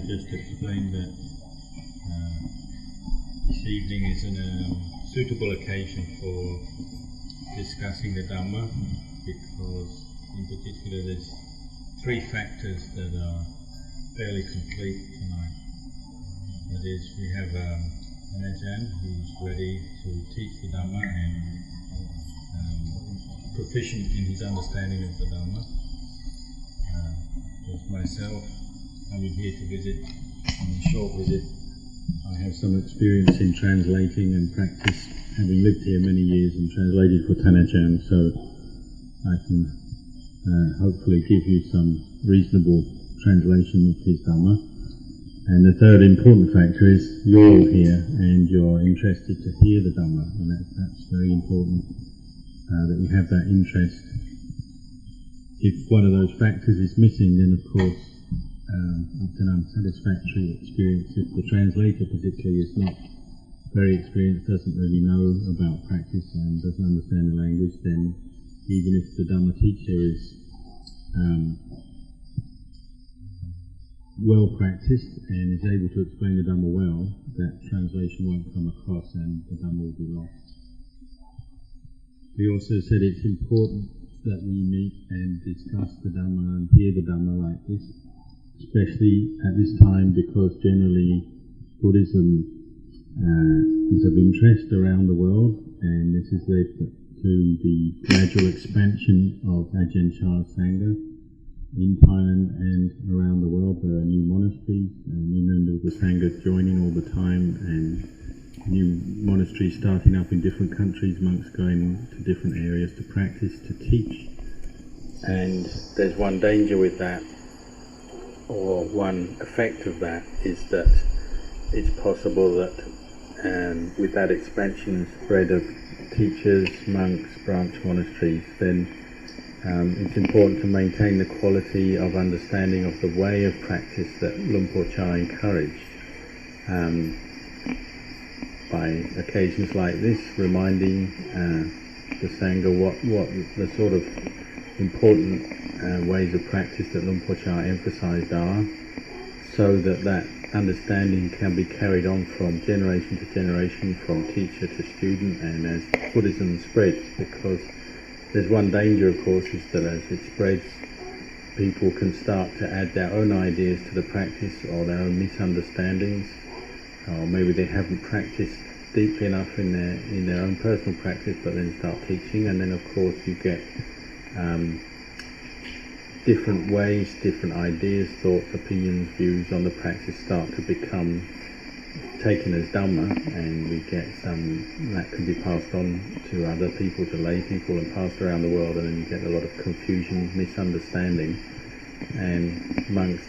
just explained that this evening is a suitable occasion for discussing the Dhamma, because in particular there's three factors that are fairly complete tonight. That is, we have an Ajahn who's ready to teach the Dhamma and proficient in his understanding of the Dhamma. There's myself coming here to visit. On a short visit, I have some experience in translating and practice, having lived here many years and translated for Ajahn, so I can hopefully give you some reasonable translation of his Dhamma. And the third important factor is you're all here and you're interested to hear the Dhamma, and that's very important, that you have that interest. If one of those factors is missing, then of course it's an unsatisfactory experience. If the translator particularly is not very experienced, doesn't really know about practice and doesn't understand the language, then even if the Dhamma teacher is well practiced and is able to explain the Dhamma well, that translation won't come across and the Dhamma will be lost. We also said it's important that we meet and discuss the Dhamma and hear the Dhamma like this, especially at this time, because generally Buddhism is of interest around the world, and this has led to the gradual expansion of Ajahn Chah's Sangha in Thailand and around the world. There are new monasteries and new members of the Sangha joining all the time, and new monasteries starting up in different countries, monks going to different areas to practice, to teach. And there's one danger with that, or one effect of that, is that it's possible that with that expansion and spread of teachers, monks, branch monasteries, then it's important to maintain the quality of understanding of the way of practice that Luang Por Chah encouraged. By occasions like this, reminding the Sangha what the sort of important ways of practice that Luang Por Chah emphasised are, so that understanding can be carried on from generation to generation, from teacher to student, and as Buddhism spreads. Because there's one danger, of course, is that as it spreads, people can start to add their own ideas to the practice, or their own misunderstandings, or maybe they haven't practiced deeply enough in their own personal practice, but then start teaching, and then of course you get different ways, different ideas, thoughts, opinions, views on the practice start to become taken as Dhamma, and we get some that can be passed on to other people, to lay people, and passed around the world, and then you get a lot of confusion, misunderstanding, and monks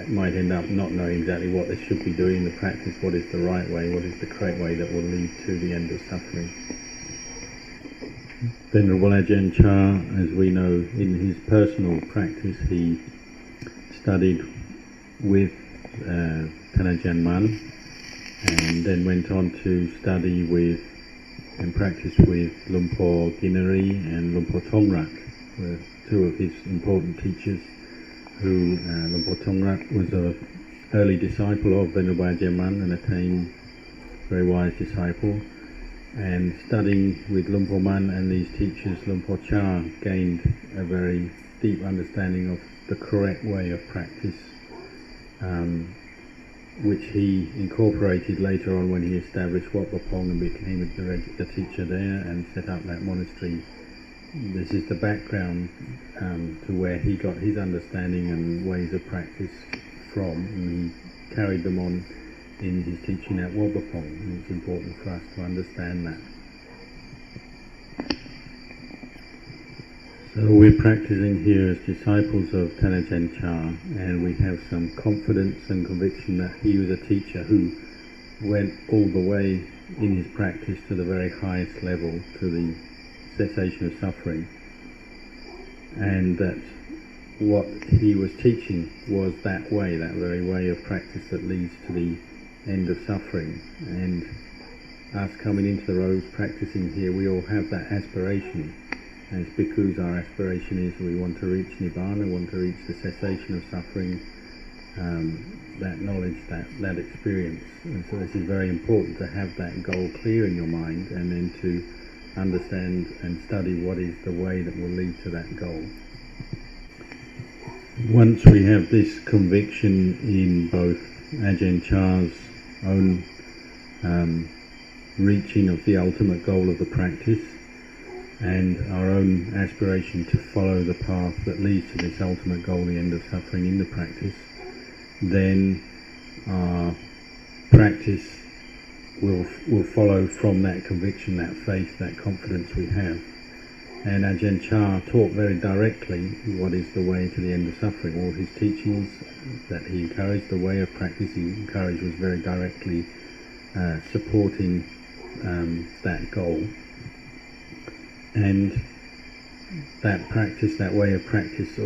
might end up not knowing exactly what they should be doing in the practice, what is the right way, what is the correct way that will lead to the end of suffering. Venerable Ajahn Chah, as we know, in his personal practice, he studied with Ajahn Man, and then went on to study with and practice with Luang Por Ginari and Luang Por Tongrak, were two of his important teachers, who Luang Por Tongrak was an early disciple of Venerable Ajahn Man and attained very wise disciple. And studying with Luang Por Man and these teachers, Luang Por Chah gained a very deep understanding of the correct way of practice, which he incorporated later on when he established Wat Pah Pong and became the teacher there and set up that monastery. This is the background to where he got his understanding and ways of practice from, and he carried them on in his teaching at Wat Pah Pong, and it's important for us to understand that. So we're practicing here as disciples of Ajahn Chah, and we have some confidence and conviction that he was a teacher who went all the way in his practice to the very highest level, to the cessation of suffering, and that what he was teaching was that way, that very way of practice that leads to the end of suffering. And us coming into the roads, practicing here, we all have that aspiration. And it's because our aspiration is we want to reach Nibbana, want to reach the cessation of suffering, that knowledge, that experience. And so this is very important, to have that goal clear in your mind, and then to understand and study what is the way that will lead to that goal. Once we have this conviction in both Ajahn Chah's own reaching of the ultimate goal of the practice, and our own aspiration to follow the path that leads to this ultimate goal, the end of suffering in the practice, then our practice will follow from that conviction, that faith, that confidence we have. And Ajahn Chah taught very directly what is the way to the end of suffering. All his teachings that he encouraged, the way of practice he encouraged, was very directly supporting that goal. And that practice, that way of practice,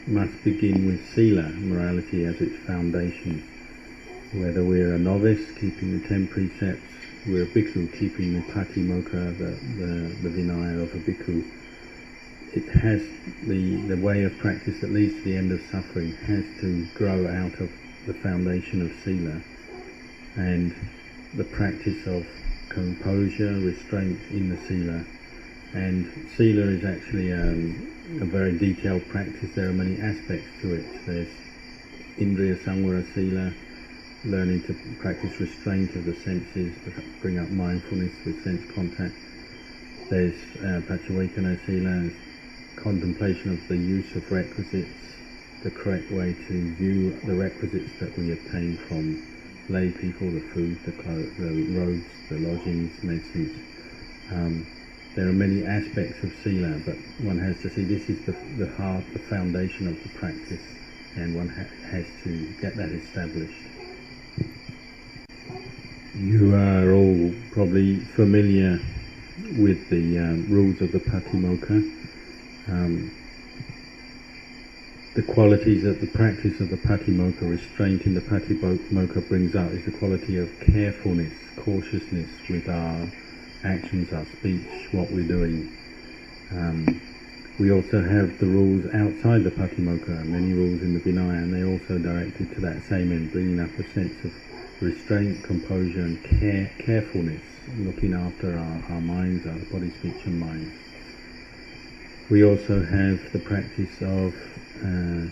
must begin with sila, morality, as its foundation. Whether we're a novice, keeping the 10 precepts, we're a bhikkhu, keeping the patimokkha, the vinaya of a bhikkhu. It has the way of practice that leads to the end of suffering has to grow out of the foundation of sila, and the practice of composure, restraint in the sila. And sila is actually a very detailed practice. There are many aspects to it. There's indriya samvara sila, learning to practice restraint of the senses, bring up mindfulness with sense contact. There's paccavekkhana sila, contemplation of the use of requisites, the correct way to view the requisites that we obtain from lay people, the food, the clothes, the robes, the lodgings, medicines. There are many aspects of sila, but one has to see this is the heart, the foundation of the practice, and one has to get that established. You are all probably familiar with the rules of the patimokkha. The qualities that the practice of the patimokkha, restraint in the patimokkha, brings out is the quality of carefulness, cautiousness with our actions, our speech, what we're doing. We also have the rules outside the patimokkha, many rules in the vinaya, and they're also directed to that same end, bringing up a sense of restraint, composure, and carefulness, looking after our minds, our body, speech, and mind. We also have the practice of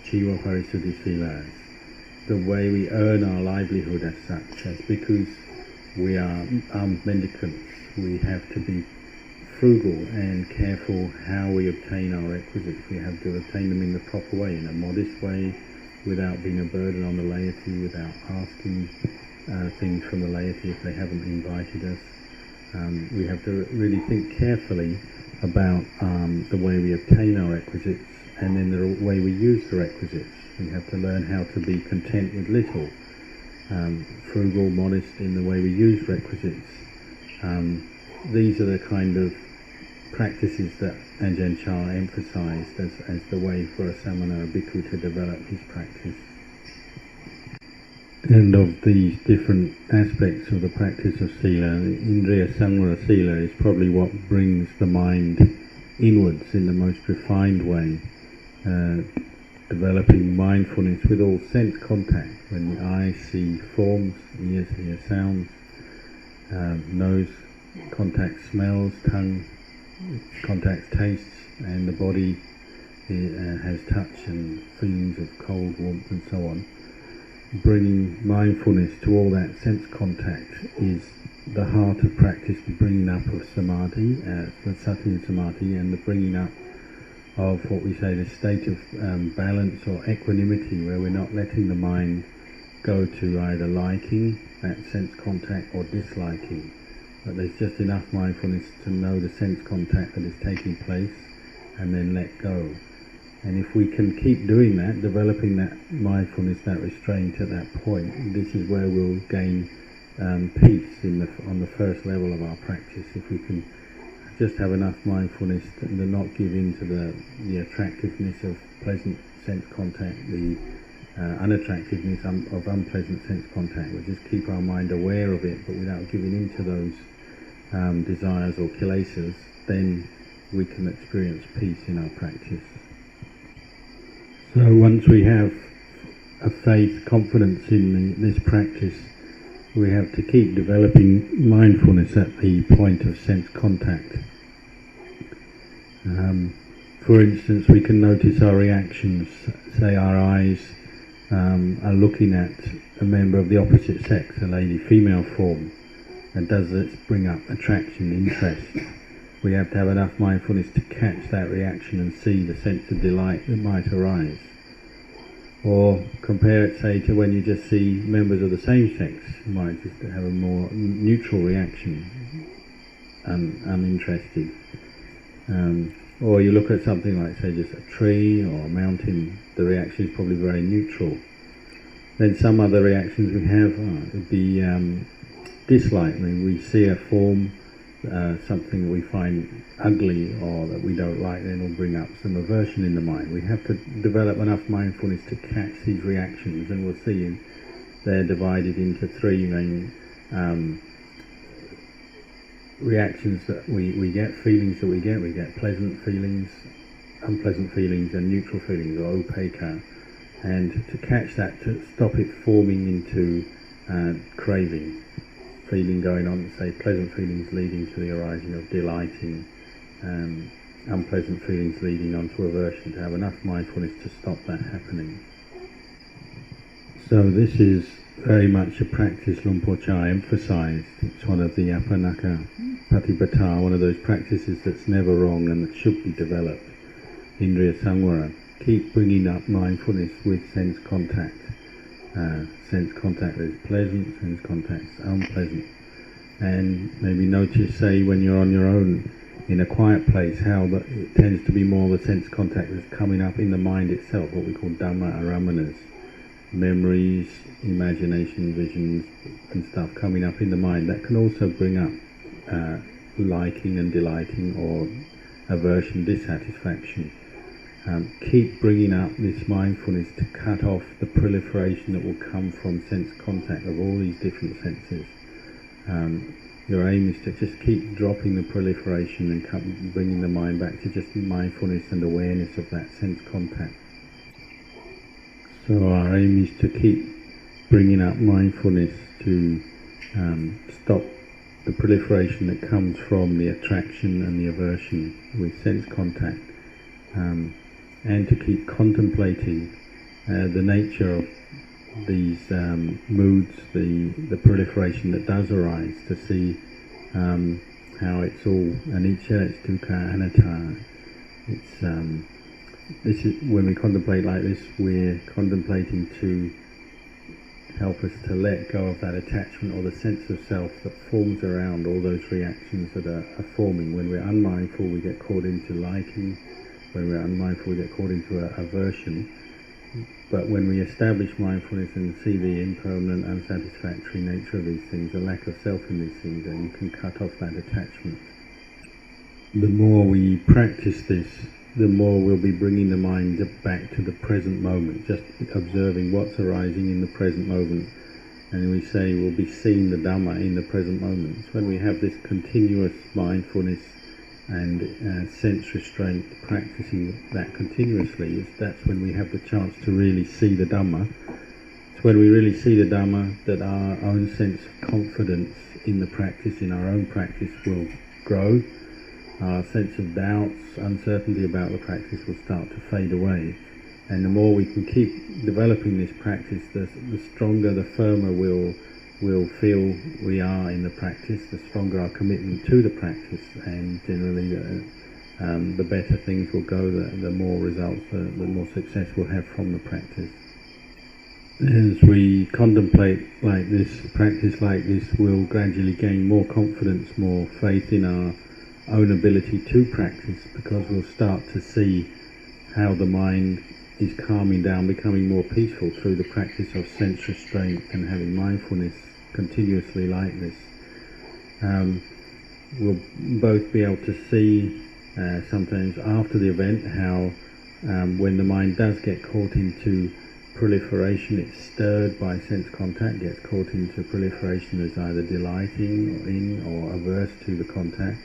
Chiva Parisuddhi Sila, the way we earn our livelihood as such. As bhikkhus, we are mendicants. We have to be frugal and careful how we obtain our requisites. We have to obtain them in the proper way, in a modest way, without being a burden on the laity, without asking things from the laity if they haven't invited us. We have to really think carefully about the way we obtain our requisites, and then the way we use the requisites. We have to learn how to be content with little, frugal, modest in the way we use requisites. These are the kind of practices that Ajahn Chah emphasized as the way for a samana, a bhikkhu, to develop his practice. And of these different aspects of the practice of sila, the indriya samvara sila is probably what brings the mind inwards in the most refined way, developing mindfulness with all sense contact. When the eyes see forms, ears hear sounds, nose contacts smells, tongue contacts tastes, and the body has touch and feelings of cold, warmth, and so on. Bringing mindfulness to all that sense contact is the heart of practice, the bringing up of samadhi, the sati and samadhi, and the bringing up of what we say the state of balance or equanimity, where we're not letting the mind go to either liking that sense contact or disliking, but there's just enough mindfulness to know the sense contact that is taking place and then let go. And if we can keep doing that, developing that mindfulness, that restraint at that point, this is where we'll gain peace on the first level of our practice. If we can just have enough mindfulness to not give in to the attractiveness of pleasant sense contact, the unattractiveness of unpleasant sense contact. We'll just keep our mind aware of it, but without giving in to those desires or kilesas, then we can experience peace in our practice. So once we have a faith, confidence in this practice, we have to keep developing mindfulness at the point of sense contact. For instance, we can notice our reactions. Say our eyes are looking at a member of the opposite sex, a lady, female form, and does this bring up attraction, interest? We have to have enough mindfulness to catch that reaction and see the sense of delight that might arise. Or compare it, say, to when you just see members of the same sex. You might just have a more neutral reaction, uninterested. Or you look at something like, say, just a tree or a mountain, the reaction is probably very neutral. Then some other reactions we have would be dislike. I mean, we see a form, something that we find ugly or that we don't like, then will bring up some aversion in the mind. We have to develop enough mindfulness to catch these reactions, and we'll see they're divided into three main reactions that we get, feelings that we get pleasant feelings, unpleasant feelings, and neutral feelings, or opaca. And to catch that, to stop it forming into craving, feeling going on, say pleasant feelings leading to the arising of delighting, unpleasant feelings leading on to aversion, to have enough mindfulness to stop that happening. So this is very much a practice Luang Por Chah emphasized. It's one of the Apanaka Patipata, one of those practices that's never wrong and that should be developed. Indriya Samvara. Keep bringing up mindfulness with sense contact. Sense contact is pleasant, sense contact is unpleasant. And maybe notice, say, when you're on your own in a quiet place, how it tends to be more the sense contact that's coming up in the mind itself, what we call Dhamma Aramanas. Memories, imagination, visions and stuff coming up in the mind. That can also bring up liking and delighting, or aversion, dissatisfaction. Keep bringing up this mindfulness to cut off the proliferation that will come from sense contact of all these different senses. Your aim is to just keep dropping the proliferation and bringing the mind back to just mindfulness and awareness of that sense contact. So our aim is to keep bringing up mindfulness to stop the proliferation that comes from the attraction and the aversion with sense contact, and to keep contemplating the nature of these moods, the proliferation that does arise, to see how it's all anicca, it's dukkha, anatta. This is, when we contemplate like this, we're contemplating to help us to let go of that attachment or the sense of self that forms around all those reactions that are forming. When we're unmindful, we get caught into liking. When we're unmindful, we get caught into aversion. But when we establish mindfulness and see the impermanent, unsatisfactory nature of these things, the lack of self in these things, then you can cut off that attachment. The more we practice this, the more we'll be bringing the mind back to the present moment, just observing what's arising in the present moment. And we say we'll be seeing the Dhamma in the present moment. It's when we have this continuous mindfulness and sense restraint, practicing that continuously, that's when we have the chance to really see the Dhamma. It's when we really see the Dhamma that our own sense of confidence in the practice, in our own practice, will grow. Our sense of doubts, uncertainty about the practice will start to fade away. And the more we can keep developing this practice, the stronger, the firmer we'll feel we are in the practice, the stronger our commitment to the practice, and generally the better things will go, the more results, the more success we'll have from the practice. As we contemplate like this, practice like this, we'll gradually gain more confidence, more faith in our own ability to practice, because we'll start to see how the mind is calming down, becoming more peaceful through the practice of sense restraint and having mindfulness continuously like this. We'll both be able to see sometimes after the event how when the mind does get caught into proliferation, it's stirred by sense contact, gets caught into proliferation as either delighting in or averse to the contact.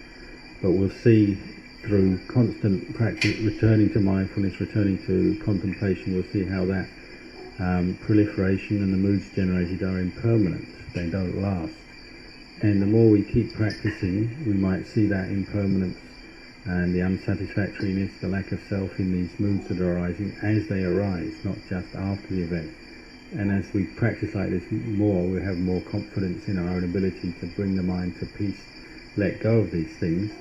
But we'll see through constant practice, returning to mindfulness, returning to contemplation, we'll see how that proliferation and the moods generated are impermanent, they don't last. And the more we keep practicing, we might see that impermanence and the unsatisfactoriness, the lack of self in these moods that are arising as they arise, not just after the event. And as we practice like this more, we have more confidence in our own ability to bring the mind to peace, let go of these things,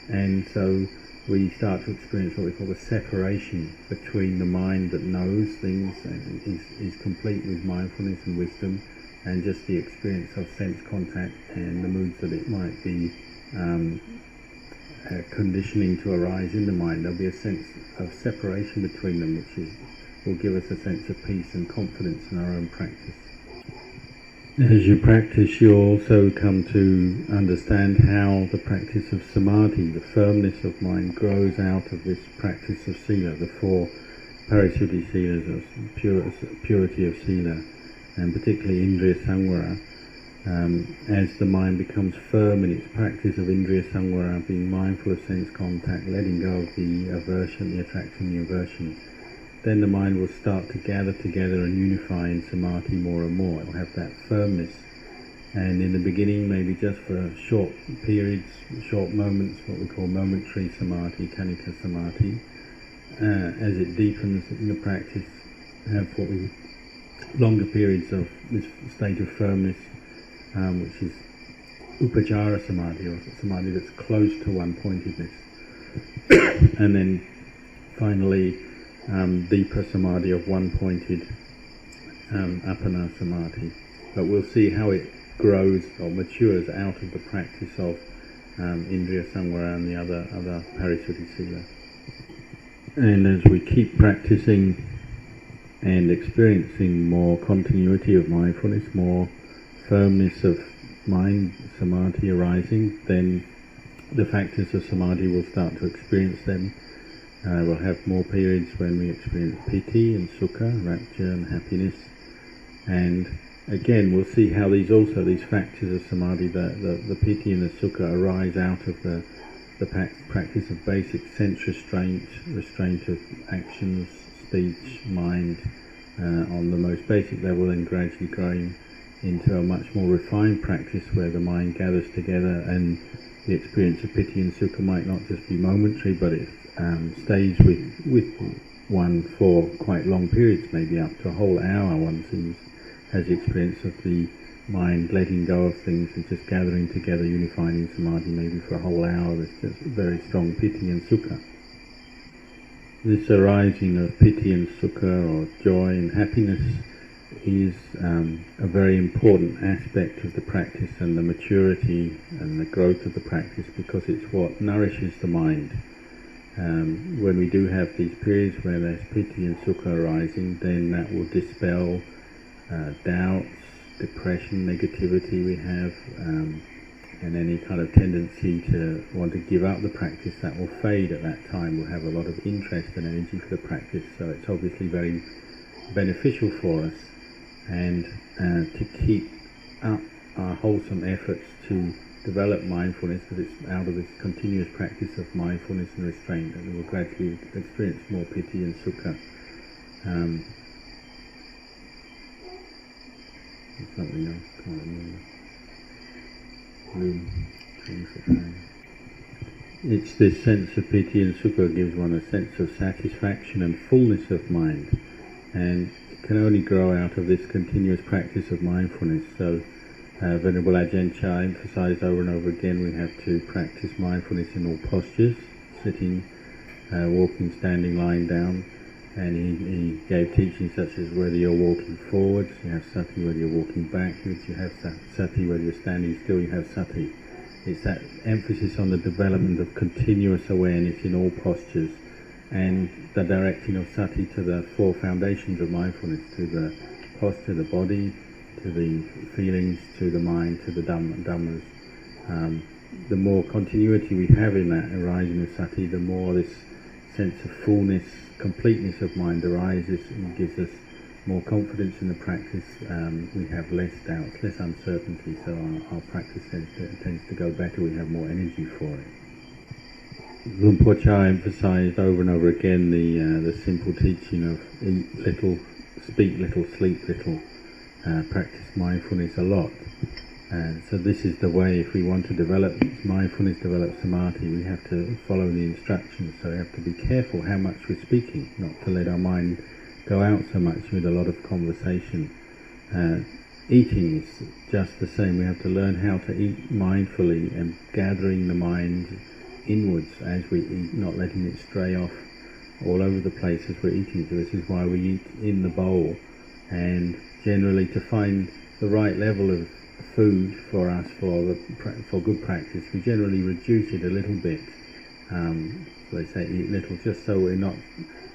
and so we start to experience what we call the separation between the mind that knows things and is complete with mindfulness and wisdom, and just the experience of sense contact and the moods that it might be conditioning to arise in the mind. There'll be a sense of separation between them, which will give us a sense of peace and confidence in our own practice. As you practice, you also come to understand how the practice of samadhi, the firmness of mind, grows out of this practice of sila, the four parisuddhi silas of purity of sila, and particularly indriya samvara. As the mind becomes firm in its practice of indriya samvara, being mindful of sense contact, letting go of the aversion, the attraction, the aversion, then the mind will start to gather together and unify in samadhi more and more. It will have that firmness. And in the beginning, maybe just for short periods, short moments, what we call momentary samadhi, khanika samadhi. As it deepens in the practice, have what we longer periods of this state of firmness, which is upajjhara samadhi, or samadhi that's close to one-pointedness. And then finally, deeper samadhi of one-pointed appana samadhi. But we'll see how it grows or matures out of the practice of indriya samvara and the other parisuddhi sila. And as we keep practicing and experiencing more continuity of mindfulness, more firmness of mind, samadhi arising, then the factors of samadhi will start to experience them. We'll have more periods when we experience piti and sukha, rapture and happiness. And again, we'll see how these factors of samadhi, the piti and the sukha, arise out of the practice of basic sense restraint of actions, speech, mind, on the most basic level, and gradually growing into a much more refined practice where the mind gathers together, and the experience of piti and sukha might not just be momentary, but it stays with one for quite long periods, maybe up to a whole hour. One has the experience of the mind letting go of things and just gathering together, unifying in samadhi, maybe for a whole hour. There's just very strong piti and sukha. This arising of piti and sukha, or joy and happiness, is a very important aspect of the practice and the maturity and the growth of the practice, because it's what nourishes the mind. When we do have these periods where there's piti and sukha arising, then that will dispel doubts, depression, negativity we have, and any kind of tendency to want to give up the practice. That will fade at that time. We'll have a lot of interest and energy for the practice, so it's obviously very beneficial for us, and to keep up our wholesome efforts to develop mindfulness, because it's out of this continuous practice of mindfulness and restraint that we will gradually experience more piti and sukha. Something else, can't remember. It's this sense of piti and sukha gives one a sense of satisfaction and fullness of mind, and it can only grow out of this continuous practice of mindfulness. So Venerable Ajahn Chah emphasized over and over again we have to practice mindfulness in all postures, sitting, walking, standing, lying down. And he gave teachings such as whether you're walking forwards, you have sati; whether you're walking backwards, you have sati; whether you're standing still, you have sati. It's that emphasis on the development of continuous awareness in all postures, and the directing of sati to the four foundations of mindfulness, to the posture, the body, to the feelings, to the mind, to the dhammas. The more continuity we have in that arising of sati, the more this sense of fullness, completeness of mind arises, and gives us more confidence in the practice. We have less doubts, less uncertainty, so our practice tends to go better. We have more energy for it. Luang Por Chah emphasized over and over again the simple teaching of eat little, speak little, sleep little, practice mindfulness a lot. So this is the way, if we want to develop mindfulness, develop samadhi, we have to follow the instructions. So we have to be careful how much we're speaking, not to let our mind go out so much with a lot of conversation. Eating is just the same. We have to learn how to eat mindfully and gathering the mind inwards as we eat, not letting it stray off all over the place as we're eating. So this is why we eat in the bowl, and generally to find the right level of food for us for good practice, we generally reduce it a little bit. So they say eat little, just so we're not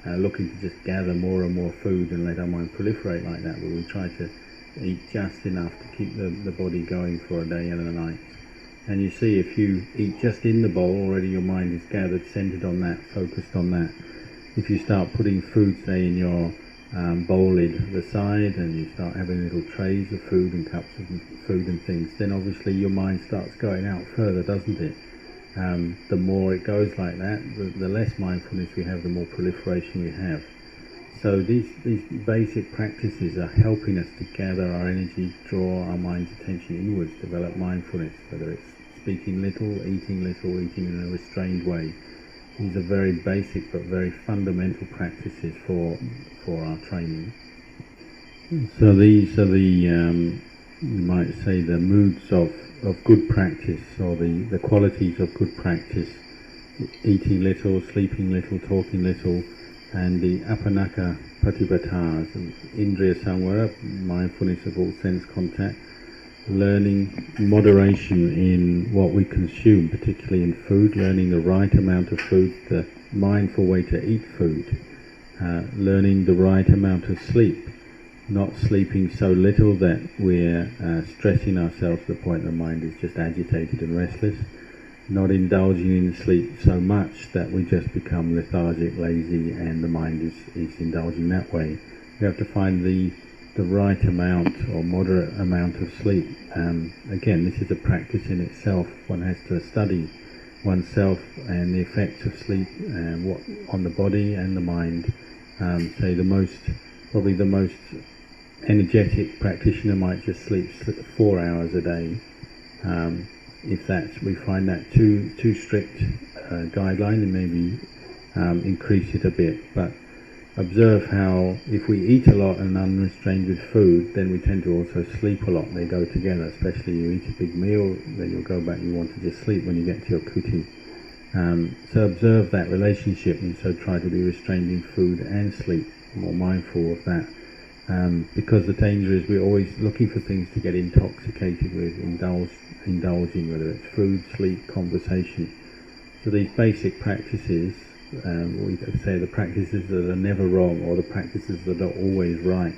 looking to just gather more and more food and let our mind proliferate like that, but we try to eat just enough to keep the body going for a day and a night. And you see, if you eat just in the bowl, already your mind is gathered, centered on that, focused on that. If you start putting food, say, in your bowl lid at the side, and you start having little trays of food and cups of food and things, then obviously your mind starts going out further, doesn't it? The more it goes like that, the less mindfulness we have, the more proliferation we have. So these basic practices are helping us to gather our energy, draw our mind's attention inwards, develop mindfulness, whether it's speaking little, eating in a restrained way. These are very basic but very fundamental practices for our training. So these are the, you might say, the moods of good practice, or the qualities of good practice: eating little, sleeping little, talking little, and the apanaka patipatas, and indriya samvara, mindfulness of all sense contact, learning moderation in what we consume, particularly in food, learning the right amount of food, the mindful way to eat food, learning the right amount of sleep, not sleeping so little that we're stressing ourselves to the point the mind is just agitated and restless, not indulging in sleep so much that we just become lethargic, lazy, and the mind is indulging that way. We have to find the right amount or moderate amount of sleep. Again, this is a practice in itself. One has to study oneself and the effects of sleep and what on the body and the mind. Say probably the most energetic practitioner might just sleep 4 hours a day. If we find that too strict guideline, then maybe increase it a bit. But observe how if we eat a lot and unrestrained with food, then we tend to also sleep a lot. They go together, especially you eat a big meal, then you'll go back, you want to just sleep when you get to your kuti. So observe that relationship, and so try to be restrained in food and sleep, more mindful of that. Because the danger is we're always looking for things to get intoxicated with, indulging, whether it's food, sleep, conversation. So these basic practices, we could say the practices that are never wrong, or the practices that are always right.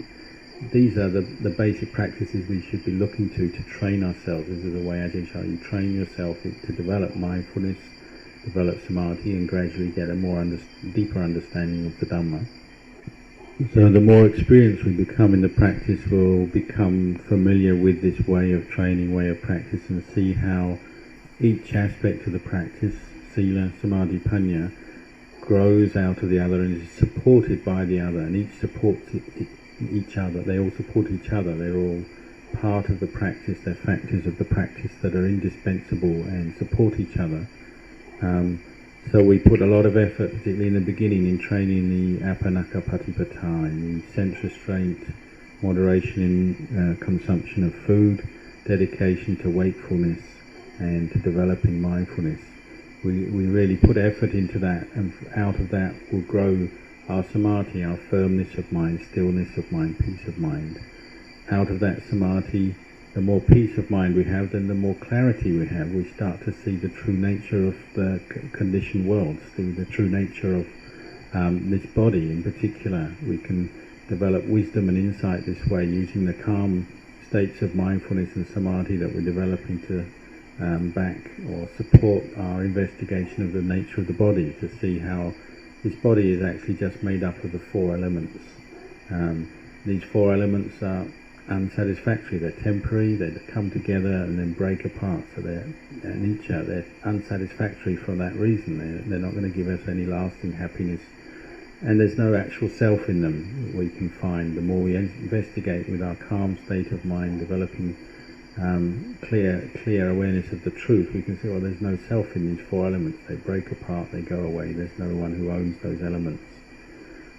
These are the basic practices we should be looking to train ourselves. This is the way Ajahn Chah, you train yourself to develop mindfulness, develop samadhi, and gradually get a deeper understanding of the Dhamma. So the more experienced we become in the practice, we'll become familiar with this way of training, way of practice, and see how each aspect of the practice, sila, samadhi, panya, grows out of the other and is supported by the other, and each supports each other. They all support each other. They're all part of the practice. They're factors of the practice that are indispensable and support each other. So we put a lot of effort, particularly in the beginning, in training the apanaka patipata, in the sense restraint, moderation in consumption of food, dedication to wakefulness, and to developing mindfulness. We really put effort into that, and out of that will grow our samadhi, our firmness of mind, stillness of mind, peace of mind. Out of that samadhi, the more peace of mind we have, then the more clarity we have. We start to see the true nature of the conditioned world, see the true nature of this body in particular. We can develop wisdom and insight this way, using the calm states of mindfulness and samadhi that we're developing to back or support our investigation of the nature of the body, to see how this body is actually just made up of the 4 elements. These 4 elements are unsatisfactory, they're temporary, they come together and then break apart, so they're unsatisfactory for that reason. They're not going to give us any lasting happiness and there's no actual self in them that we can find. The more we investigate with our calm state of mind, developing clear awareness of the truth, we can see, well, there's no self in these four elements. They break apart, they go away. There's no one who owns those elements.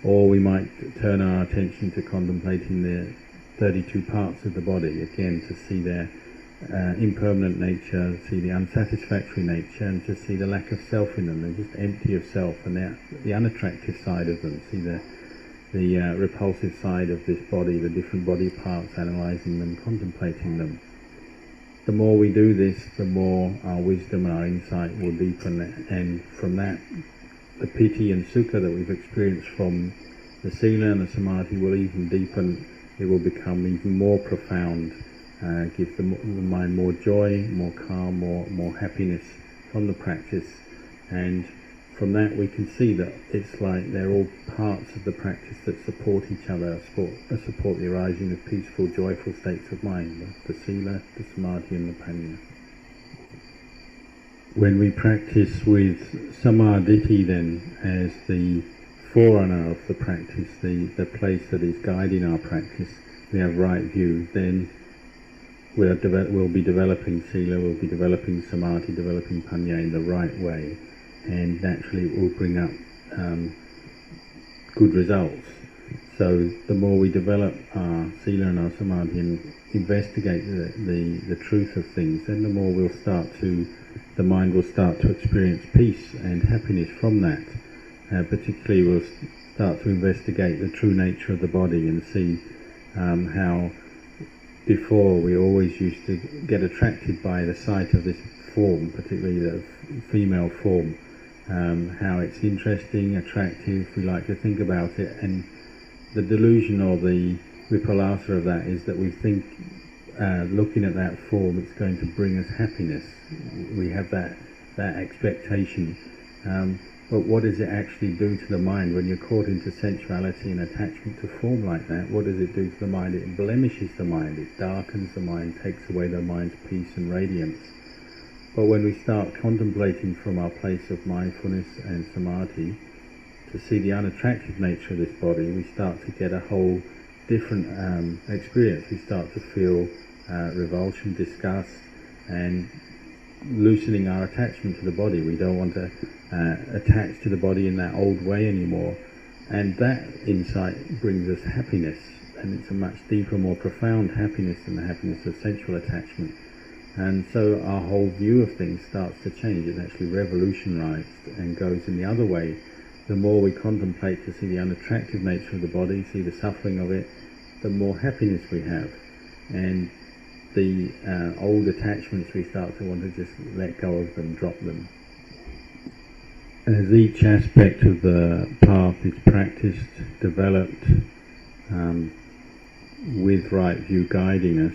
Or we might turn our attention to contemplating the 32 parts of the body, again, to see their impermanent nature, see the unsatisfactory nature, and to see the lack of self in them. They're just empty of self, and the unattractive side of them. See the repulsive side of this body, the different body parts, analysing them, contemplating them. The more we do this, the more our wisdom and our insight will deepen, and from that, the piti and sukha that we've experienced from the sila and the samadhi will even deepen. It will become even more profound, give the mind more joy, more calm, more happiness from the practice. And from that we can see that it's like they're all parts of the practice that support each other, support the arising of peaceful, joyful states of mind, the sila, the samadhi and the panya. When we practice with samadhi then as the forerunner of the practice, the place that is guiding our practice, we have right view, then we'll be developing sila, we'll be developing samadhi, developing panya in the right way, and naturally it will bring up good results. So the more we develop our sila and our samadhi and investigate the truth of things, then the more the mind will start to experience peace and happiness from that. Particularly we'll start to investigate the true nature of the body and see how before we always used to get attracted by the sight of this form, particularly the female form, how it's interesting, attractive, we like to think about it, and the delusion or the vipallasa of that is that we think looking at that form it's going to bring us happiness. We have that expectation. But what does it actually do to the mind when you're caught into sensuality and attachment to form like that? What does it do to the mind? It blemishes the mind, it darkens the mind, takes away the mind's peace and radiance. But when we start contemplating from our place of mindfulness and samadhi to see the unattractive nature of this body, we start to get a whole different experience. We start to feel revulsion, disgust, and loosening our attachment to the body. We don't want to attach to the body in that old way anymore, and that insight brings us happiness, and it's a much deeper, more profound happiness than the happiness of sensual attachment. And so our whole view of things starts to change. It's actually revolutionized and goes in the other way. The more we contemplate to see the unattractive nature of the body, see the suffering of it, the more happiness we have, and the old attachments we start to want to just let go of them, drop them. As each aspect of the path is practiced, developed, with right view guiding us,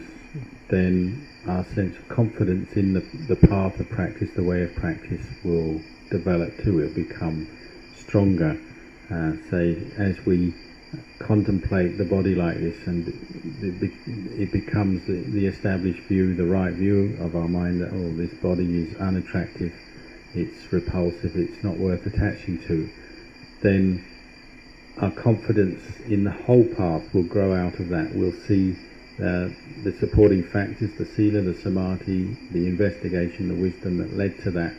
then our sense of confidence in the path of practice, the way of practice, will develop too. It will become stronger. Say, as we contemplate the body like this, and it becomes the established view, the right view of our mind, that this body is unattractive, it's repulsive, it's not worth attaching to, then our confidence in the whole path will grow out of that. We'll see the supporting factors, the sila, the samadhi, the investigation, the wisdom that led to that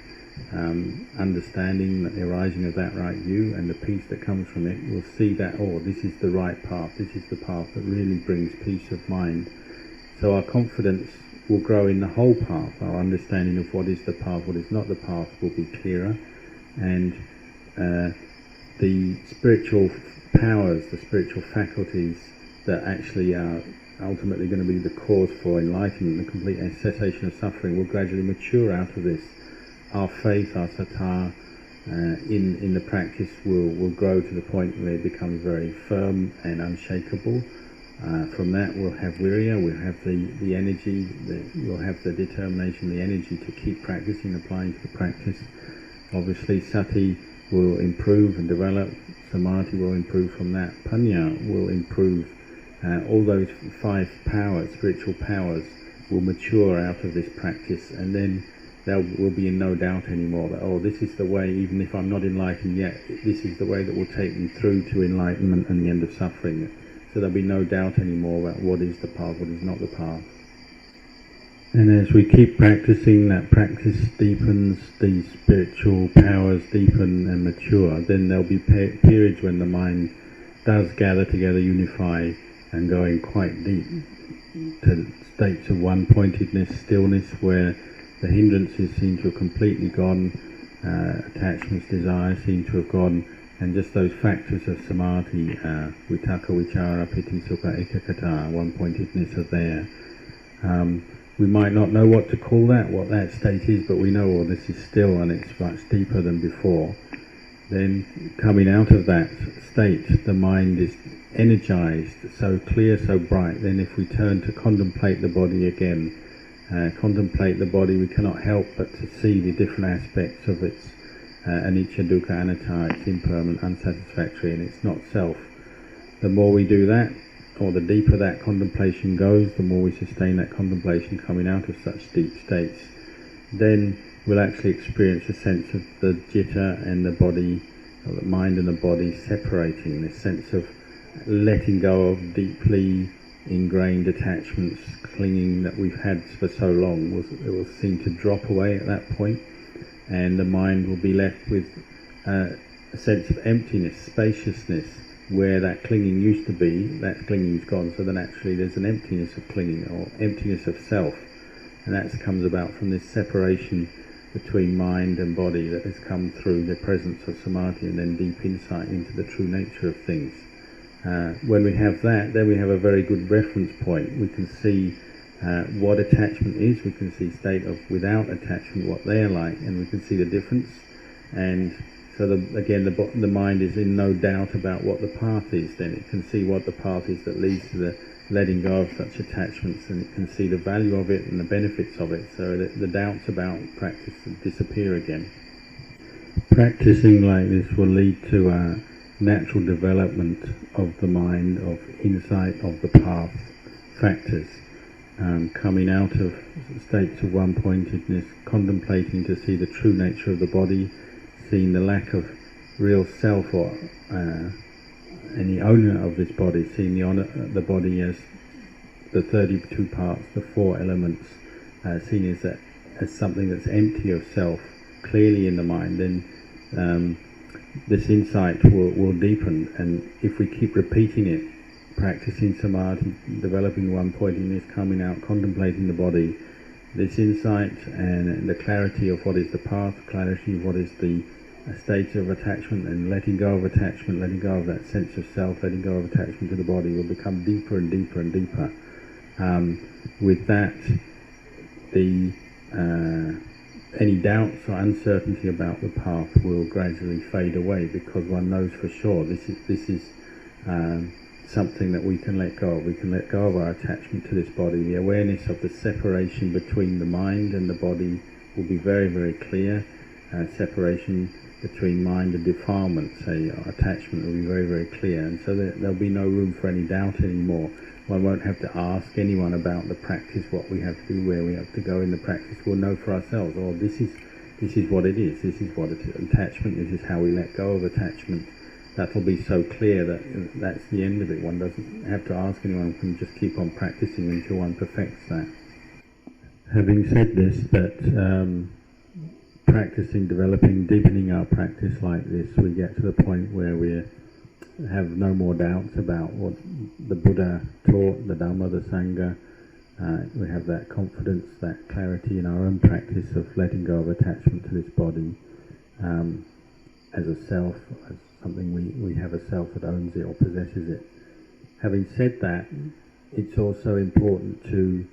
understanding, the arising of that right view, and the peace that comes from it. We'll see that, this is the right path, this is the path that really brings peace of mind. So our confidence will grow in the whole path. Our understanding of what is the path, what is not the path will be clearer, and the spiritual powers, the spiritual faculties that actually are ultimately going to be the cause for enlightenment, the complete cessation of suffering, will gradually mature out of this. Our faith, our sattva in the practice will grow to the point where it becomes very firm and unshakable. From that we'll have virya, we'll have the energy, we'll have the determination, the energy to keep practicing, applying to the practice. Obviously sati will improve and develop, samadhi will improve from that, panya will improve. All those 5 powers, spiritual powers, will mature out of this practice, and then there will be in no doubt anymore that, oh, this is the way, even if I'm not enlightened yet, this is the way that will take me through to enlightenment and the end of suffering. So there'll be no doubt anymore about what is the path, what is not the path. And as we keep practicing, that practice deepens, the spiritual powers deepen and mature, then there'll be periods when the mind does gather together, unify, and going quite deep to states of one-pointedness, stillness, where the hindrances seem to have completely gone, attachments, desires seem to have gone, and just those factors of samadhi, vitaka, vichara, piti, sukha, ekakata, one-pointedness are there. We might not know what to call that, what that state is, but we know, oh, this is still and it's much deeper than before. Then coming out of that state, the mind is energized, so clear, so bright. Then if we turn to contemplate the body again, contemplate the body, we cannot help but to see the different aspects of its anicca, dukkha, anatta, it's impermanent, unsatisfactory, and it's not self. The more we do that, or the deeper that contemplation goes, the more we sustain that contemplation coming out of such deep states, then we'll actually experience a sense of the jitta and the body, or the mind and the body separating, this sense of letting go of deeply ingrained attachments, clinging that we've had for so long. It will seem to drop away at that point, and the mind will be left with a sense of emptiness, spaciousness. Where that clinging used to be, that clinging is gone, so then actually there's an emptiness of clinging, or emptiness of self, and that comes about from this separation between mind and body that has come through the presence of samadhi and then deep insight into the true nature of things. When we have that, then we have a very good reference point. We can see what attachment is, we can see state of without attachment, what they are like, and we can see the difference. And so again, the mind is in no doubt about what the path is. Then it can see what the path is that leads to the letting go of such attachments, and it can see the value of it and the benefits of it, so that the doubts about practice disappear again. Practicing like this will lead to a natural development of the mind, of insight of the path factors, coming out of states of one-pointedness, contemplating to see the true nature of the body, seeing the lack of real self or any owner of this body, seeing the body as the 32 parts, the 4 elements, seen as something that's empty of self, clearly in the mind, then this insight will deepen. And if we keep repeating it, practicing samadhi, developing one-pointedness, coming out, contemplating the body, this insight and the clarity of what is the path, clarity of what is the state of attachment, and letting go of attachment, letting go of that sense of self, letting go of attachment to the body will become deeper and deeper and deeper. With that, any doubts or uncertainty about the path will gradually fade away, because one knows for sure this is something that we can let go of. We can let go of our attachment to this body. The awareness of the separation between the mind and the body will be very, very clear. Separation between mind and defilement, say, or attachment, will be very, very clear, and so there'll be no room for any doubt anymore. One won't have to ask anyone about the practice, what we have to do, where we have to go in the practice. We'll know for ourselves, oh, this is what it is, this is what it is, attachment, this is how we let go of attachment. That'll be so clear that that's the end of it. One doesn't have to ask anyone, one can just keep on practicing until one perfects that. Having said this, that practicing, developing, deepening our practice like this, we get to the point where we have no more doubts about what the Buddha taught, the Dhamma, the Sangha. We have that confidence, that clarity in our own practice of letting go of attachment to this body as a self, as something we have a self that owns it or possesses it. Having said that, it's also important to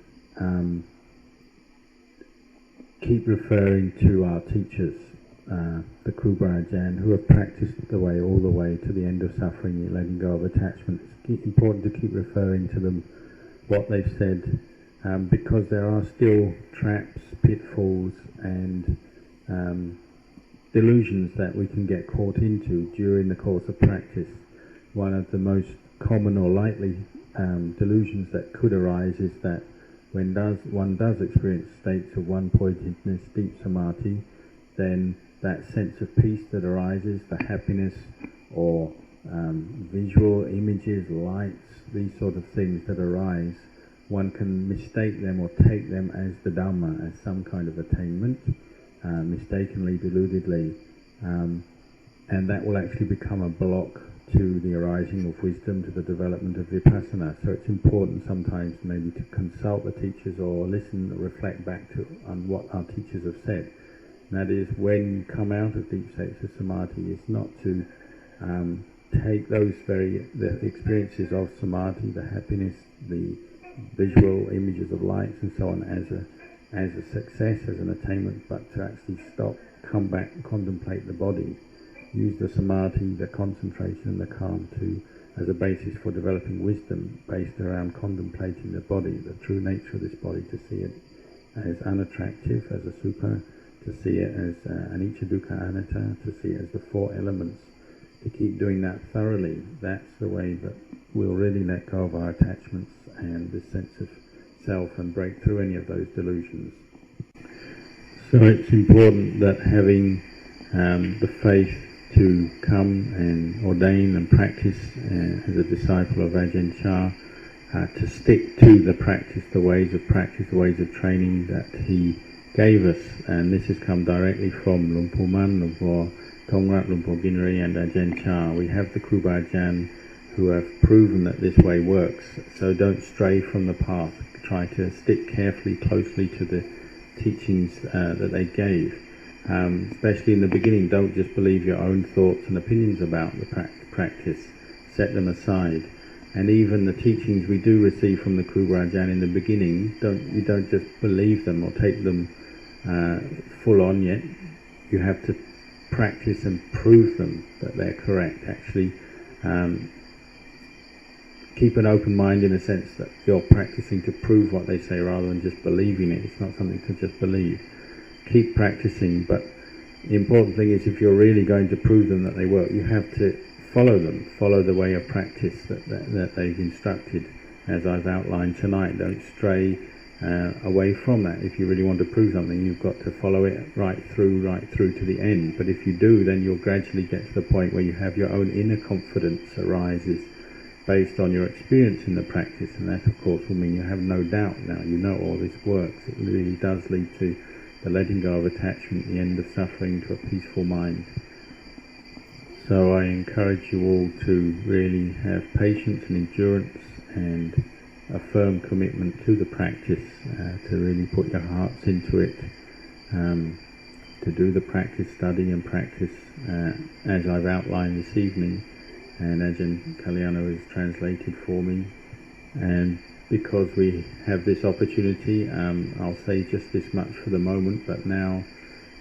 keep referring to our teachers, the Kruba Ajahn, who have practiced the way all the way to the end of suffering, letting go of attachment. It's important to keep referring to them, what they've said, because there are still traps, pitfalls, and delusions that we can get caught into during the course of practice. One of the most common or likely delusions that could arise is that when one does experience states of one-pointedness, deep samadhi, then that sense of peace that arises, the happiness or visual images, lights, these sort of things that arise, one can mistake them or take them as the Dhamma, as some kind of attainment, mistakenly, deludedly, and that will actually become a block to the arising of wisdom, to the development of vipassana. So it's important sometimes maybe to consult the teachers or listen, reflect back on what our teachers have said. And that is, when you come out of deep states of samadhi, it's not to take the experiences of samadhi, the happiness, the visual images of lights and so on as a success, as an attainment, but to actually stop, come back and contemplate the body. Use the samadhi, the concentration and the calm as a basis for developing wisdom based around contemplating the body, the true nature of this body, to see it as unattractive, as a sukha, to see it as anicca dukkha anatta, to see it as the four elements. To keep doing that thoroughly, that's the way that we'll really let go of our attachments and this sense of self and break through any of those delusions. So it's important that having the faith to come and ordain and practice as a disciple of Ajahn Chah, to stick to the practice, the ways of training that he gave us, and this has come directly from Luang Pu Man, Luang Pu Tongrat, Luang Pu Ginri and Ajahn Chah. We have the Kru Ajahn who have proven that this way works, so don't stray from the path. Try to stick carefully, closely to the teachings that they gave. Especially in the beginning, don't just believe your own thoughts and opinions about the practice. Set them aside. And even the teachings we do receive from the Kru Ajahn in the beginning, you don't just believe them or take them full on yet. You have to practice and prove them that they're correct. Actually, keep an open mind in a sense that you're practicing to prove what they say rather than just believing it. It's not something to just believe. Keep practicing, but the important thing is if you're really going to prove them that they work, you have to follow them, follow the way of practice that they've instructed, as I've outlined tonight. Don't stray away from that. If you really want to prove something, you've got to follow it right through to the end. But if you do, then you'll gradually get to the point where you have your own inner confidence arises based on your experience in the practice, and that of course will mean you have no doubt now. You know all this works. It really does lead to the letting go of attachment, the end of suffering, to a peaceful mind. So I encourage you all to really have patience and endurance and a firm commitment to the practice, to really put your hearts into it, to do the practice, study and practice as I've outlined this evening, and Ajahn Kalyana has translated for me. And because we have this opportunity, I'll say just this much for the moment, but now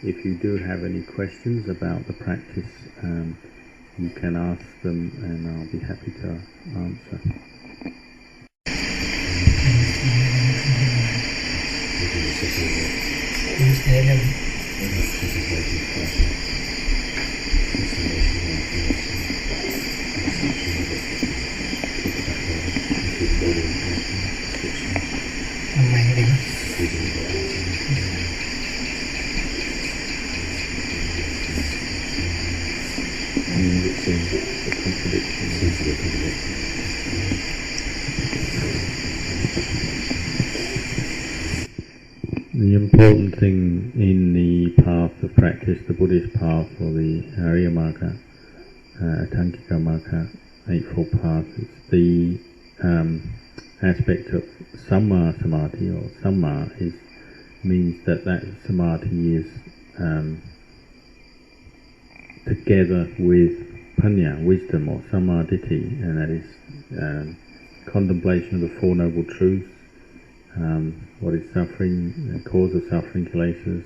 if you do have any questions about the practice, you can ask them and I'll be happy to answer. The important thing in the path of practice, the Buddhist path or the Arya Marga, Atankika Marga, Eightfold Path, it's the aspect of Samma Samadhi, or Samma means that Samadhi is together with Panya, wisdom, or Samadhi, and that is contemplation of the Four Noble Truths, what is suffering, the cause of suffering, kilesas,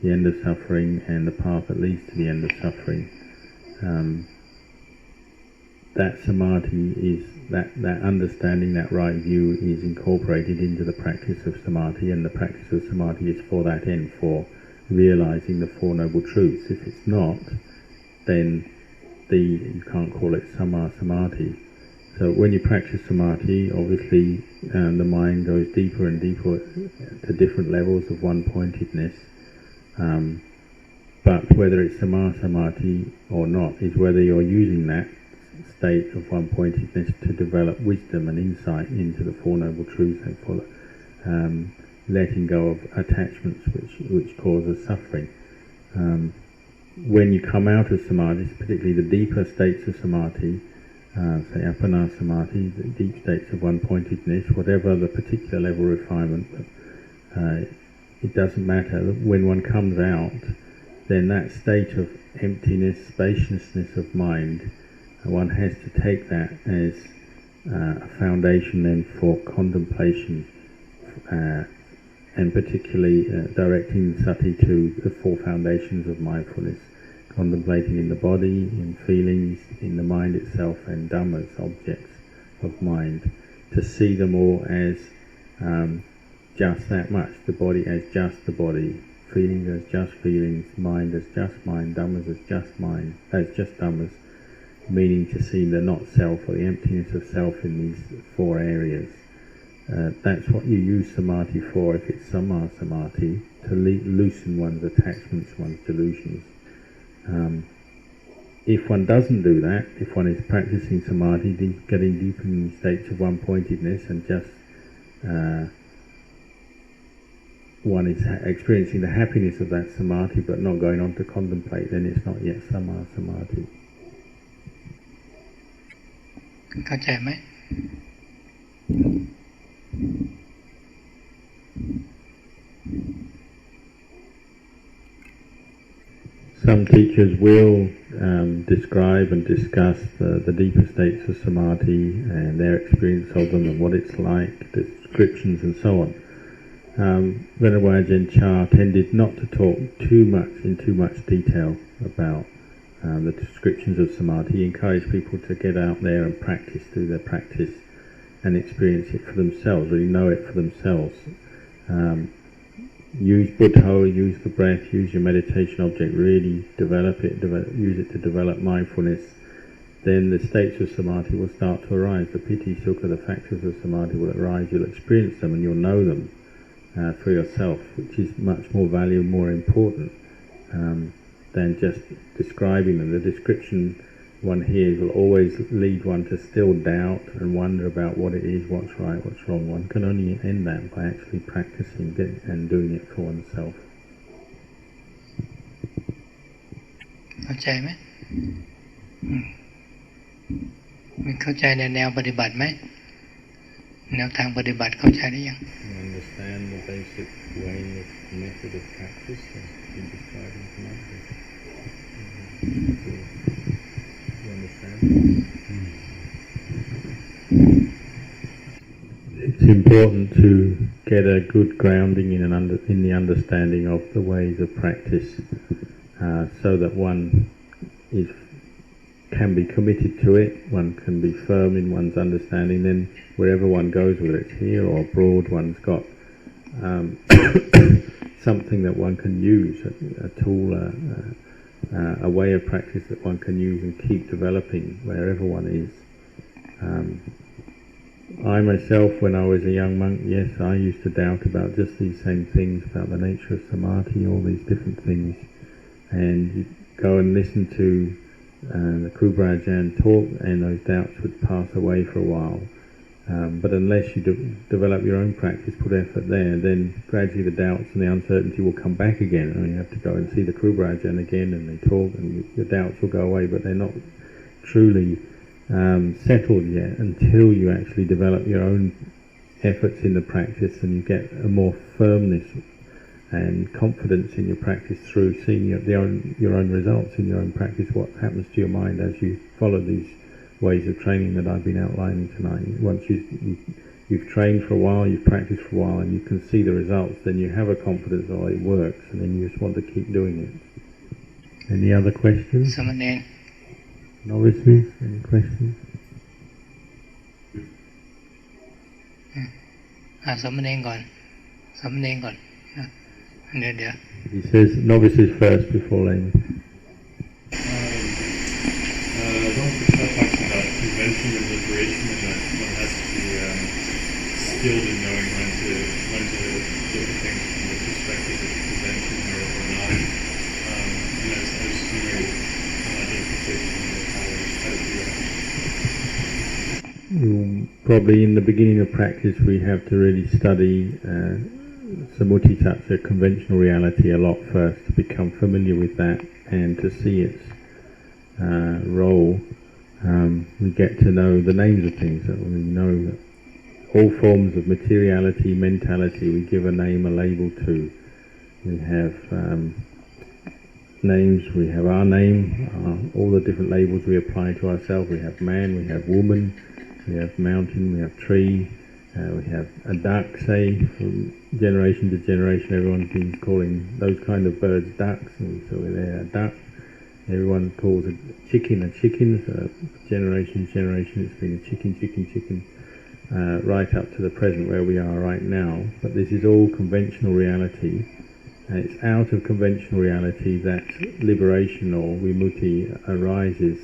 the end of suffering, and the path that leads to the end of suffering. That samadhi is, that understanding, that right view is incorporated into the practice of samadhi, and the practice of samadhi is for that end, for realizing the Four Noble Truths. If it's not, then you can't call it samma samadhi. So when you practice samadhi, obviously the mind goes deeper and deeper to different levels of one-pointedness. But whether it's samadhi or not is whether you're using that state of one-pointedness to develop wisdom and insight into the Four Noble Truths and for letting go of attachments which causes suffering. When you come out of samadhi, particularly the deeper states of samadhi, say apana samadhi, the deep states of one-pointedness, whatever the particular level of refinement, it doesn't matter. When one comes out, then that state of emptiness, spaciousness of mind, one has to take that as a foundation then for contemplation, and particularly directing sati to the four foundations of mindfulness, contemplating in the body, in feelings, in the mind itself, and dhammas, objects of mind, to see them all as just that much, the body as just the body, feelings as just feelings, mind as just mind, dhammas as just mind, as just dhammas, meaning to see the not self or the emptiness of self in these four areas. That's what you use samadhi for, if it's samma samadhi, to loosen one's attachments, one's delusions. If one doesn't do that, if one is practicing samadhi, getting deep in states of one-pointedness, and just one is experiencing the happiness of that samadhi but not going on to contemplate, then it's not yet samma samadhi. เข้าใจไหม Some teachers will describe and discuss the deeper states of samadhi and their experience of them and what it's like, descriptions and so on. Venerable Ajahn Chah tended not to talk in too much detail about the descriptions of samadhi. He encouraged people to get out there and practice, do their practice and experience it for themselves, really know it for themselves. Use Buddha, use the breath, use your meditation object, really develop it, use it to develop mindfulness. Then the states of samadhi will start to arise. The piti, sukha, the factors of samadhi will arise. You'll experience them and you'll know them for yourself, which is much more valuable, more important than just describing them. The description one hears will always lead one to still doubt and wonder about what it is, what's right, what's wrong. One can only end that by actually practicing it and doing it for oneself. เข้าใจไหมมันเข้าใจในแนวปฏิบัติไหมแนวทางปฏิบัติเข้าใจได้ยัง Understand the basic way of method of practice that's been described in Command. It's important to get a good grounding in the understanding of the ways of practice, so that one can be committed to it, one can be firm in one's understanding. Then wherever one goes, whether it's here or abroad, one's got something that one can use, a tool, a way of practice that one can use and keep developing wherever one is. I myself, when I was a young monk, yes, I used to doubt about just these same things, about the nature of samadhi, all these different things, and you go and listen to the Kruba Ajahn talk, and those doubts would pass away for a while. But unless you develop your own practice, put effort there, then gradually the doubts and the uncertainty will come back again, and you have to go and see the Kruba Ajahn again, and they talk, and your doubts will go away, but they're not truly settled yet until you actually develop your own efforts in the practice, and you get a more firmness and confidence in your practice through seeing your own results in your own practice, what happens to your mind as you follow these ways of training that I've been outlining tonight. Once you've trained for a while, you've practiced for a while, and you can see the results, then you have a confidence that it works, and then you just want to keep doing it. Any other questions? Novices, any questions? สมณเณรก่อนเดี๋ยว He says novices first before laymen. Don't talk about prevention of liberation, and that one has to be skilled in knowing when to look at things from the perspective of convention or not. And I was wondering how much implication how to do that. Probably in the beginning of practice we have to really study Samuttitattva, conventional reality, a lot first, to become familiar with that and to see its role. We get to know the names of things. We know that all forms of materiality, mentality, we give a name, a label to. We have names, we have our name, all the different labels we apply to ourselves. We have man, we have woman, we have mountain, we have tree, we have a duck, say, from generation to generation everyone's been calling those kind of birds ducks, and so they're a duck. Everyone calls a chicken, so generation to generation it's been a chicken, right up to the present where we are right now. But this is all conventional reality. It's out of conventional reality that liberation or vimutti arises,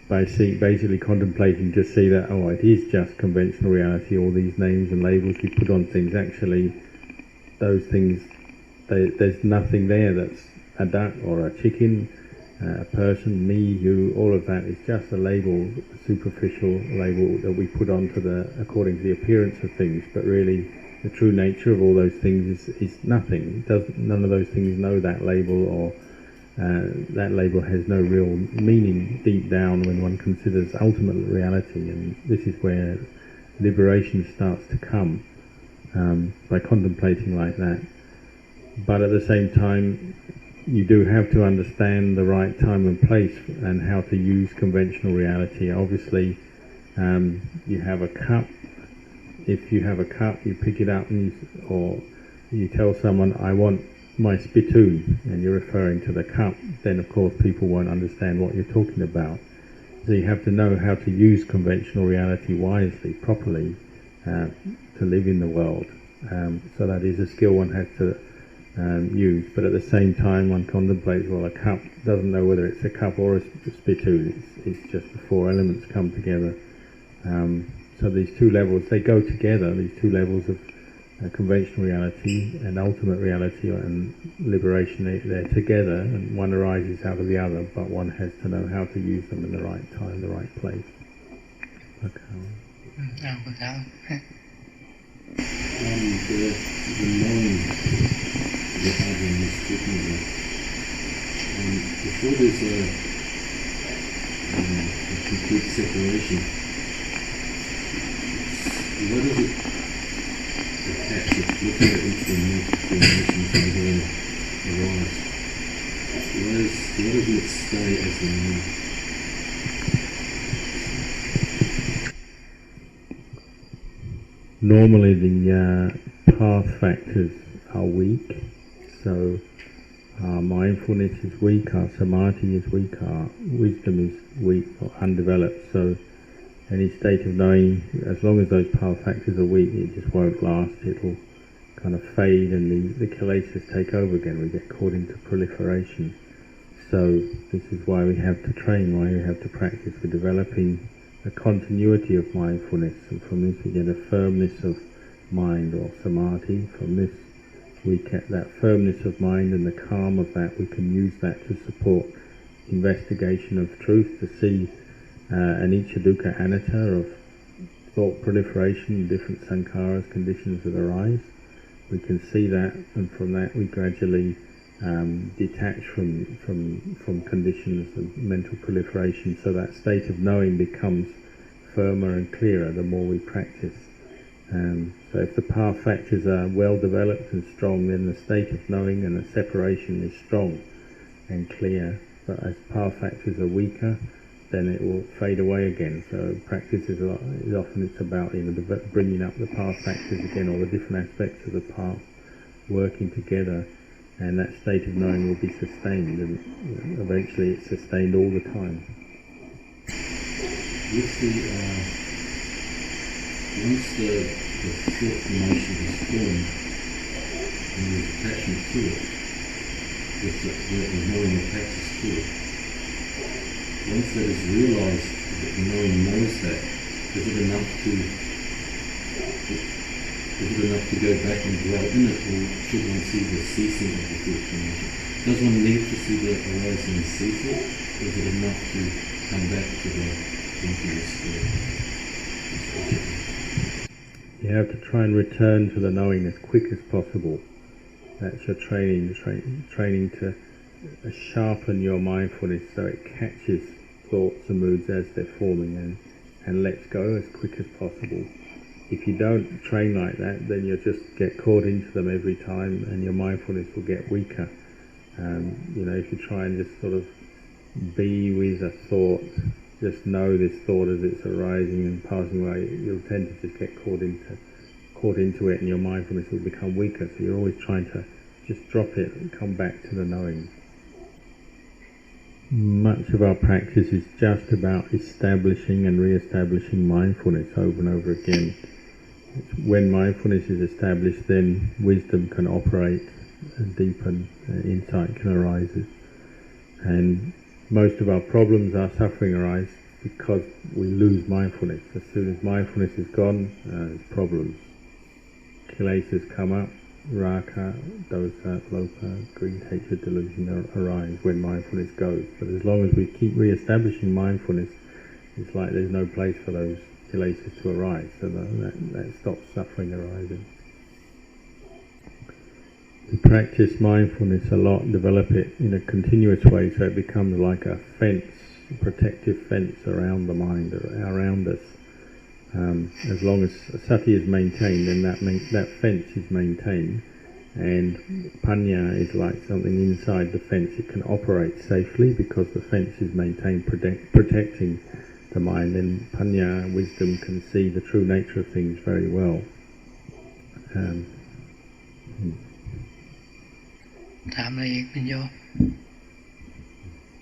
by basically contemplating to see that, oh, it is just conventional reality, all these names and labels we put on things. Actually, those things, there's nothing there that's a duck or a chicken, a person, me, you, all of that is just a label, a superficial label that we put onto according to the appearance of things, but really the true nature of all those things is nothing. None of those things know that label, or that label has no real meaning deep down when one considers ultimate reality, and this is where liberation starts to come, by contemplating like that. But at the same time, you do have to understand the right time and place and how to use conventional reality. Obviously, you have a cup. If you have a cup, you pick it up or you tell someone, I want my spittoon, and you're referring to the cup, then of course people won't understand what you're talking about. So you have to know how to use conventional reality wisely, properly, to live in the world. So that is a skill one has to use. But at the same time, one contemplates, well, a cup doesn't know whether it's a cup or a spittoon. It's just the four elements come together. So these two levels, they go together, these two levels of conventional reality and ultimate reality and liberation, they're together, and one arises out of the other, but one has to know how to use them in the right time, the right place. Okay. The knowing that Adam is speaking about, before there's a complete separation, what is it attach it, looking at each emotions as they arise? What does it stay as the knowing? Normally the path factors are weak, so our mindfulness is weak, our samadhi is weak, our wisdom is weak or undeveloped, so any state of knowing, as long as those path factors are weak, it just won't last. It'll kind of fade and the kilesas take over again. We get caught into proliferation. So this is why we have to train, why we have to practice. We're developing a continuity of mindfulness, and from this we get a firmness of mind or samadhi. From this we get that firmness of mind and the calm of that. We can use that to support investigation of truth, to see anicca, dukkha, anatta, of thought proliferation, different sankharas, conditions that arise. We can see that, and from that we gradually detach from conditions of mental proliferation, so that state of knowing becomes firmer and clearer the more we practice. So if the path factors are well developed and strong, then the state of knowing and the separation is strong and clear. But as path factors are weaker, then it will fade away again. So practice is often it's about bringing up the path factors again, or the different aspects of the path working together, and that state of knowing will be sustained, and eventually it's sustained all the time. Once the thought formation is formed and there's attachment to it, with the knowing attached to it, once that is realized if the knowing knows that, is it enough to go back and dwell in it, or should one see the ceasing of the thought formation? Does one need to see the arising and ceasing, or is it enough to come back to the emptiness? You have to try and return to the knowing as quick as possible. That's your training to sharpen your mindfulness so it catches thoughts and moods as they're forming and lets go as quick as possible. If you don't train like that, then you'll just get caught into them every time and your mindfulness will get weaker. If you try and just sort of be with a thought, just know this thought as it's arising and passing away, you'll tend to just get caught into it and your mindfulness will become weaker. So you're always trying to just drop it and come back to the knowing. Much of our practice is just about establishing and re-establishing mindfulness over and over again. When mindfulness is established, then wisdom can operate and deepen, insight can arise. And most of our problems, our suffering arise because we lose mindfulness. As soon as mindfulness is gone, there's problems. Kilesas come up, raga, dosa, lopa, greed, hatred, delusion arise when mindfulness goes. But as long as we keep re-establishing mindfulness, it's like there's no place for those kilesas to arise, so that stops suffering arising. We practice mindfulness a lot, develop it in a continuous way so it becomes like a fence, a protective fence around the mind, around us. As long as sati is maintained, then that fence is maintained, and panya is like something inside the fence. It can operate safely because the fence is maintained, protecting the mind. Then panya, wisdom, can see the true nature of things very well. ถามอะไรอีกเป็นโยม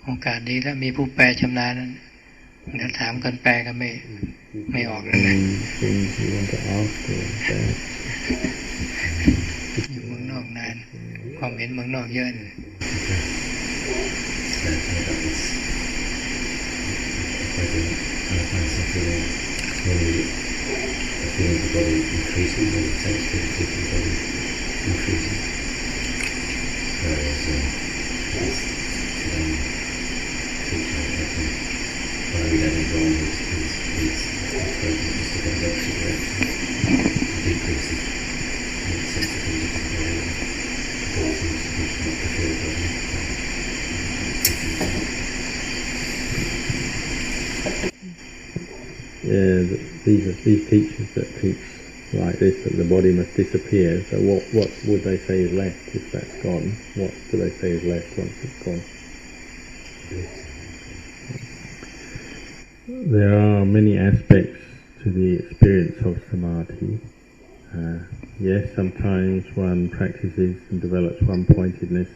โอกาสดีแล้วมีผู้แปลชำนาญเดี๋ยวถามกันแปลกันไม่ออกเลยนะอยู่เมืองนอกนานความเห็นเมืองนอกเยอะเลย These teachers that teach like this, that the body must disappear, so what would they say is left if that's gone? What do they say is left once it's gone? There are many aspects to the experience of samadhi. Yes, sometimes one practices and develops one-pointedness,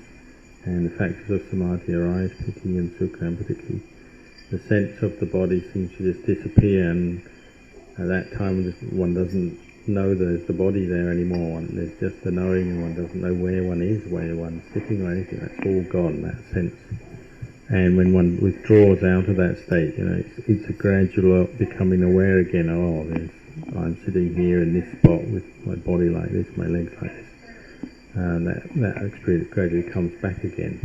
and the factors of samadhi arise, piti and sukha, and particularly the sense of the body seems to just disappear, and at that time one doesn't know there's the body there anymore. There's just the knowing, and one doesn't know where one is, where one's sitting or anything. That's all gone, that sense. And when one withdraws out of that state, it's a gradual becoming aware again. I'm sitting here in this spot with my body like this, my legs like this. And that experience gradually comes back again.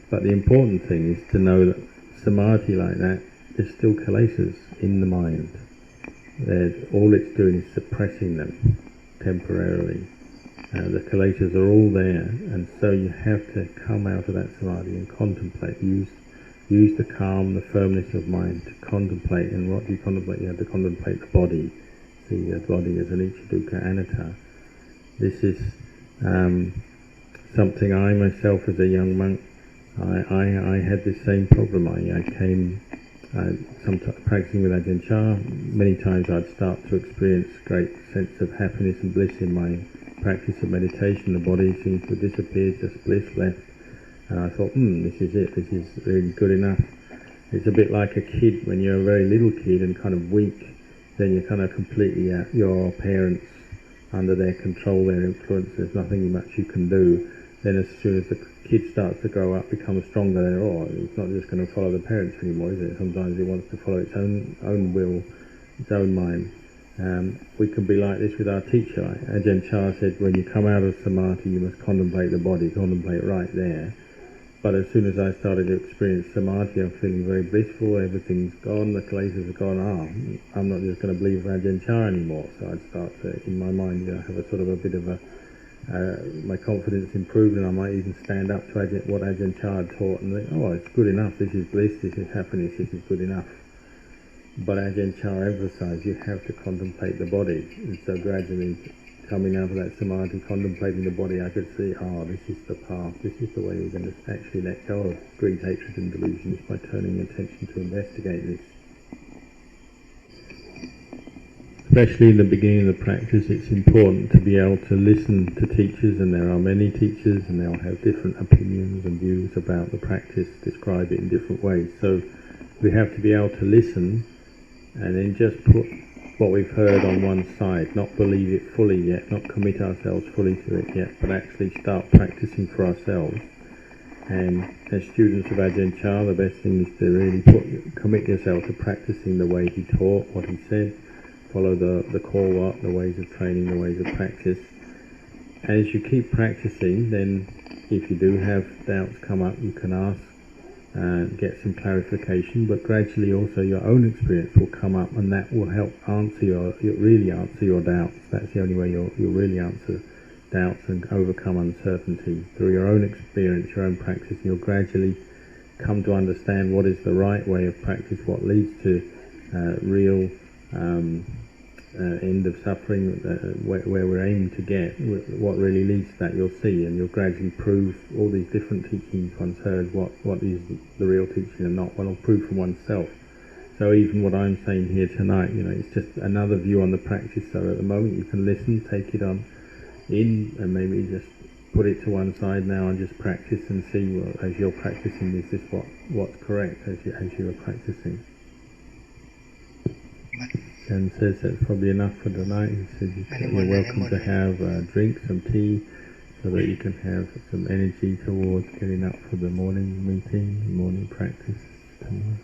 But the important thing is to know that samadhi like that, there's still kilesas in the mind. All it's doing is suppressing them temporarily. The kilesas are all there, and so you have to come out of that samadhi and contemplate. Use the calm, the firmness of mind to contemplate. And what do you contemplate? You have to contemplate the body. See the body as anicca, dukkha, anatta. This is something I myself, as a young monk, I had this same problem. I came practicing with Ajahn Chah. Many times I'd start to experience great sense of happiness and bliss in my practice of meditation. The body seems to disappear, just bliss left. And I thought, this is it, this is really good enough. It's a bit like a kid, when you're a very little kid and kind of weak, then you're kind of completely at your parents, under their control, their influence, there's nothing much you can do. Then as soon as the kid starts to grow up, become stronger, then it's not just going to follow the parents anymore, is it? Sometimes it wants to follow its own will, its own mind. We can be like this with our teacher. Ajahn Chah said, when you come out of samadhi, you must contemplate the body, contemplate right there. But as soon as I started to experience samadhi, I'm feeling very blissful, everything's gone, the kilesas are gone, I'm not just going to believe Ajahn Chah anymore. So I'd start to, in my mind, have a sort of a bit of my confidence improved, and I might even stand up to what Ajahn Chah had taught and think, it's good enough, this is bliss, this is happiness, this is good enough. But Ajahn Chah emphasised you have to contemplate the body, and so gradually coming out of that samadhi, contemplating the body, I could see, this is the path, this is the way we're going to actually let go of greed, hatred and delusions by turning attention to investigate this. Especially in the beginning of the practice, it's important to be able to listen to teachers, and there are many teachers and they'll have different opinions and views about the practice, describe it in different ways. So we have to be able to listen and then just put what we've heard on one side, not believe it fully yet, not commit ourselves fully to it yet, but actually start practicing for ourselves. And as students of Ajahn Chah, the best thing is to really commit yourself to practicing the way he taught, what he said, follow the core, the ways of training, the ways of practice. As you keep practicing, then if you do have doubts come up, you can ask and get some clarification, but gradually also your own experience will come up, and that will help really answer your doubts. That's the only way you'll really answer doubts and overcome uncertainty. Through your own experience, your own practice, you'll gradually come to understand what is the right way of practice, what leads to real end of suffering, where we're aiming to get, what really leads to that, you'll see, and you'll gradually prove all these different teachings once heard, what is the real teaching and not, one will prove for oneself. So even what I'm saying here tonight, it's just another view on the practice. So at the moment you can listen, take it on in, and maybe just put it to one side now and just practice and see, as you're practicing, is this what's correct as you are practicing. And says that's probably enough for tonight. He says you're welcome to have a drink, some tea, so that you can have some energy towards getting up for the morning meeting, morning practice tomorrow.